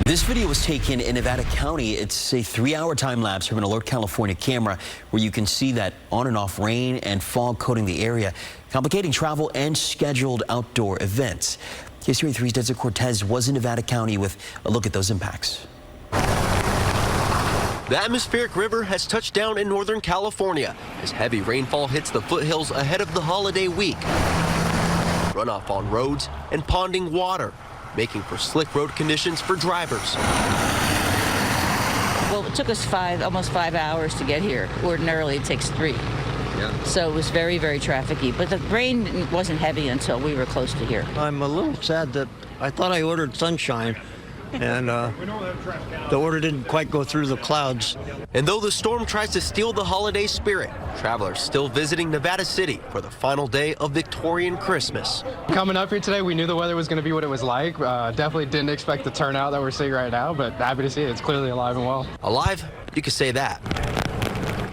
This video was taken in Nevada County. It's a 3-hour time lapse from an Alert California camera where you can see that on and off rain and fog coating the area, complicating travel and scheduled outdoor events. KCRA3's Desert Cortez was in Nevada County with a look at those impacts. The atmospheric river has touched down in Northern California as heavy rainfall hits the foothills ahead of the holiday week. Runoff on roads and ponding water, making for slick road conditions for drivers. Well, it took us almost 5 hours to get here. Ordinarily, it takes 3. Yeah. So it was very, very trafficy. But the rain wasn't heavy until we were close to here. I'm a little sad that I thought I ordered sunshine, and the order didn't quite go through the clouds. And though the storm tries to steal the holiday spirit, travelers still visiting Nevada City for the final day of Victorian Christmas. Coming up here today, we knew the weather was going to be what it was like. Definitely didn't expect the turnout that we're seeing right now, but happy to see it. It's clearly alive and well. Alive? You could say that.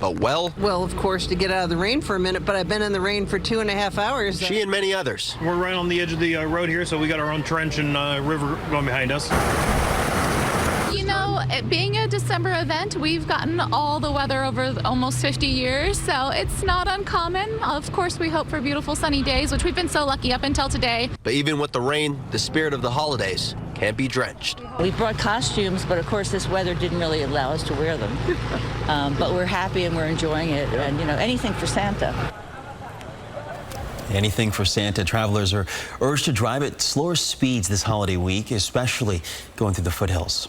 But well, of course, to get out of the rain for a minute, but I've been in the rain for 2.5 hours. She and many others. We're right on the edge of the road here, so we got our own trench and river going behind us. You know, it being a December event, we've gotten all the weather over almost 50 years, so it's not uncommon. Of course, we hope for beautiful sunny days, which we've been so lucky up until today. But even with the rain, the spirit of the holidays can't be drenched. We brought costumes, but of course this weather didn't really allow us to wear them. But we're happy and we're enjoying it, and you know, anything for Santa. Anything for Santa. Travelers are urged to drive at slower speeds this holiday week, especially going through the foothills.